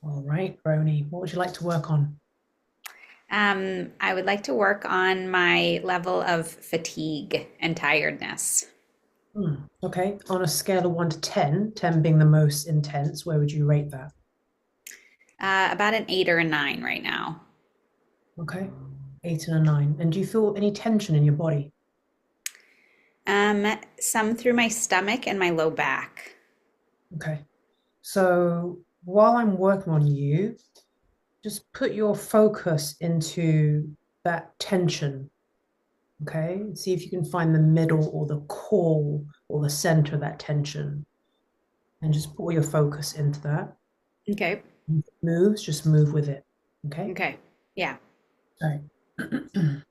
All right, Roni, what would you like to work on? I would like to work on my level of fatigue and tiredness. Okay, on a scale of 1 to 10, 10 being the most intense, where would you rate that? About an 8 or a 9 right now. Okay, 8 and a 9. And do you feel any tension in your body? Some through my stomach and my low back. Okay, so while I'm working on you, just put your focus into that tension. Okay, see if you can find the middle or the core or the center of that tension, and just put your focus into that. Okay. Moves, just move with it. Okay. Okay. Yeah. All right.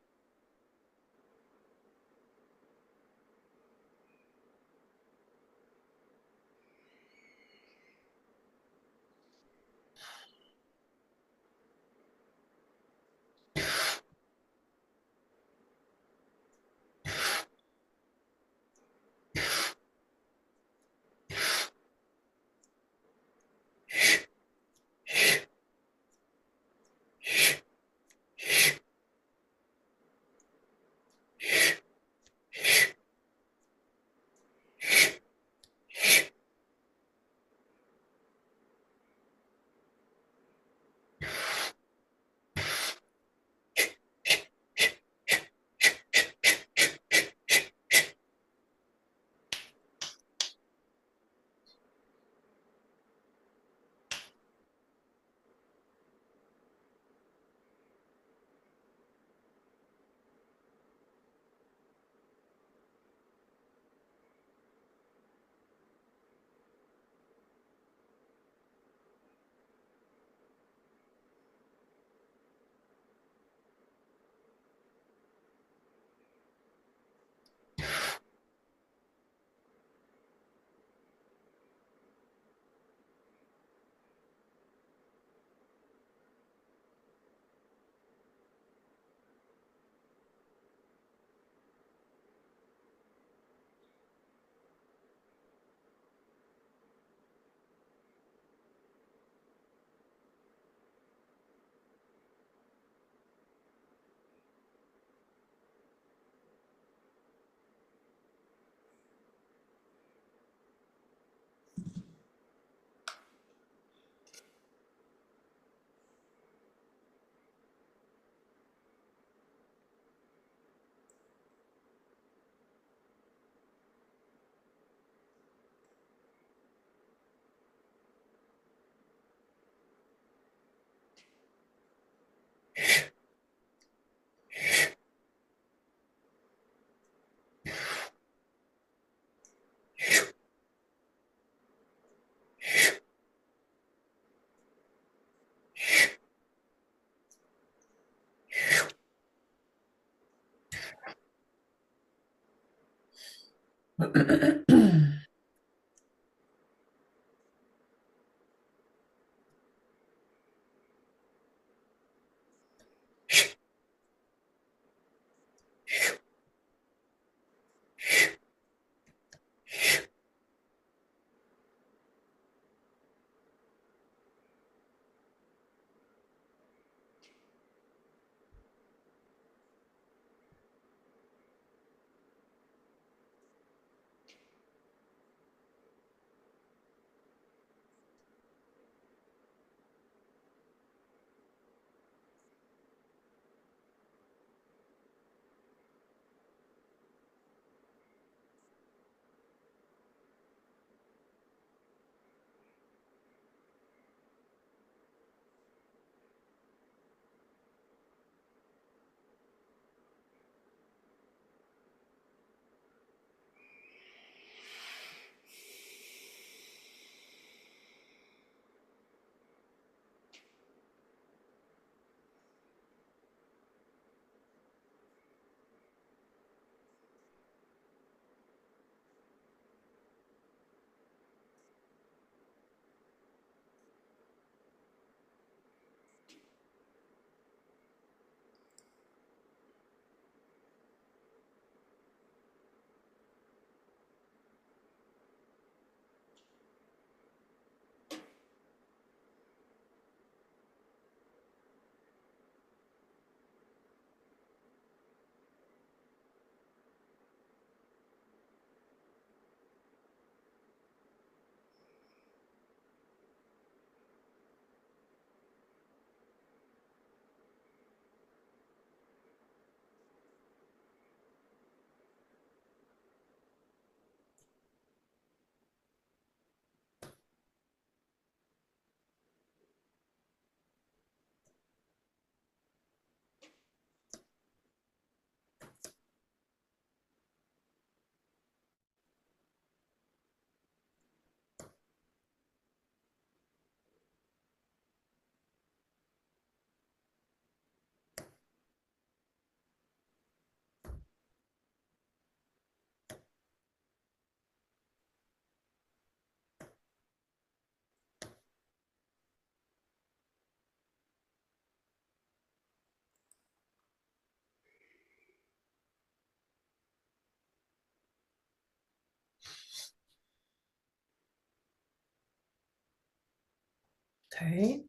Okay.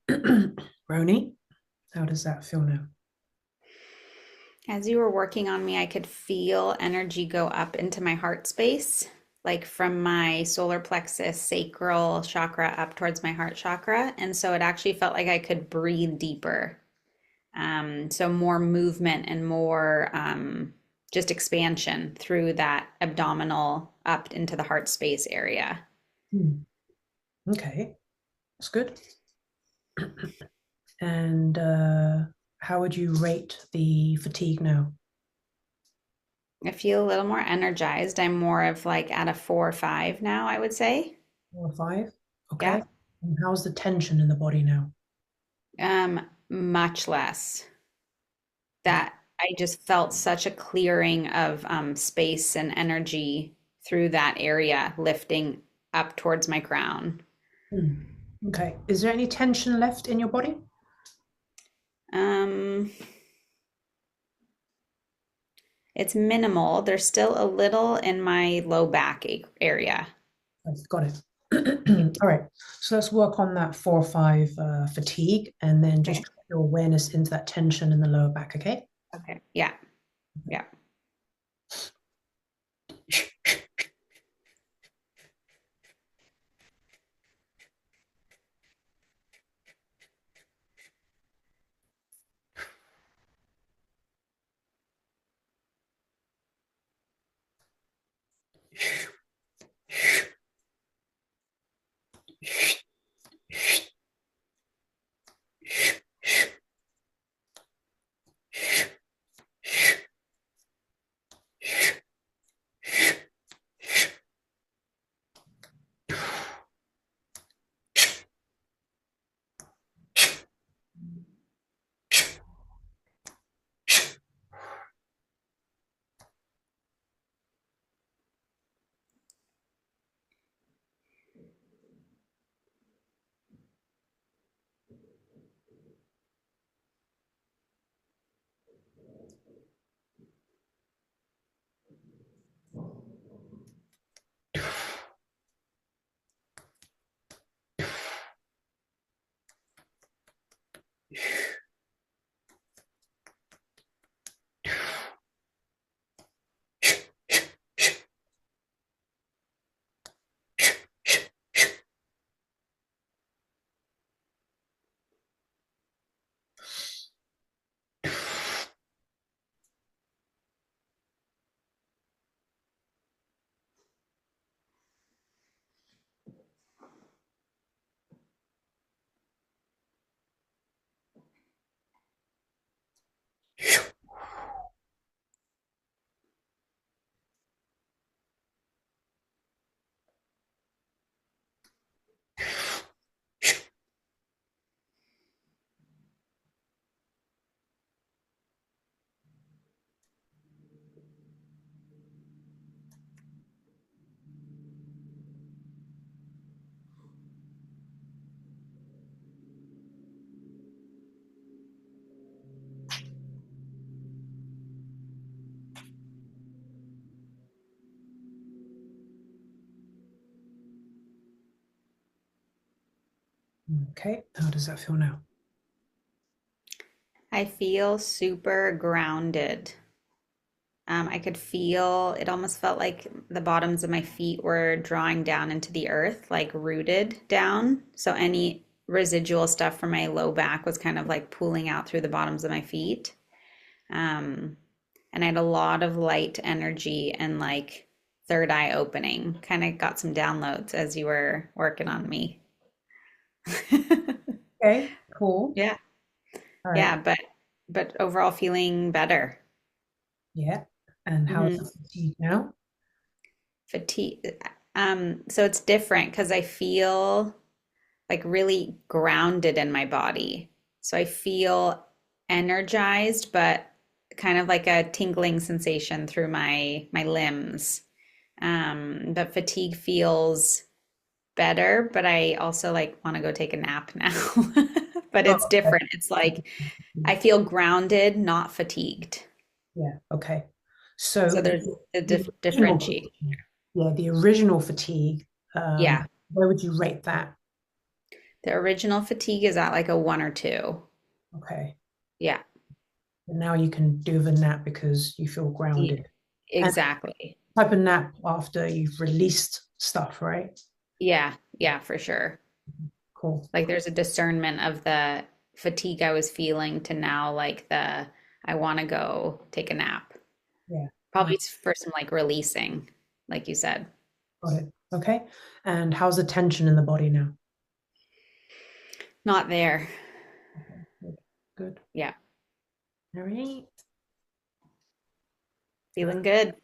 Roni, how does that feel now? As you were working on me, I could feel energy go up into my heart space, like from my solar plexus, sacral chakra up towards my heart chakra. And so it actually felt like I could breathe deeper. So more movement and more just expansion through that abdominal up into the heart space area. Hmm. Okay, that's good. And how would you rate the fatigue now? I feel a little more energized. I'm more of like at a 4 or 5 now, I would say. 4 or 5? Yeah. Okay. And how's the tension in the body now? Much less. That I just felt such a clearing of space and energy through that area, lifting up towards my crown. Hmm. Okay. Is there any tension left in your body? Um, it's minimal. There's still a little in my low back area. I've got it. All right. So let's work on that 4 or 5 fatigue and then just Okay. drop your awareness into that tension in the lower back, okay? Okay. Yeah. Yeah. Okay. How does that feel now? I feel super grounded. I could feel it almost felt like the bottoms of my feet were drawing down into the earth, like rooted down. So any residual stuff from my low back was kind of like pooling out through the bottoms of my feet. Um, and I had a lot of light energy and like third eye opening. Kind of got some downloads as you were working on me. Okay, cool. Yeah. All right. Yeah, but overall feeling better. Yeah. And how is the Hmm. fatigue now? Fatigue. So it's different because I feel like really grounded in my body. So I feel energized, but kind of like a tingling sensation through my limbs. But fatigue feels better, but I also like want to go take a nap now. But Oh, it's okay. different. It's like I feel grounded, not fatigued. Yeah, okay. So So there's a the original differentiate. fatigue, yeah, the original fatigue, Yeah. where would you rate that? The original fatigue is at like a 1 or 2. Okay. Yeah. And now you can do the nap because you feel Yeah, grounded. And exactly. type of nap after you've released stuff, right? Yeah, yeah, for sure. Cool. Like there's a discernment of the fatigue I was feeling to now like the I want to go take a nap. Yeah. Probably Nice. for some like releasing, like you said. Got it. Okay. And how's the tension in the body now? Not there. Okay. Good. Good. Yeah, All right. feeling good.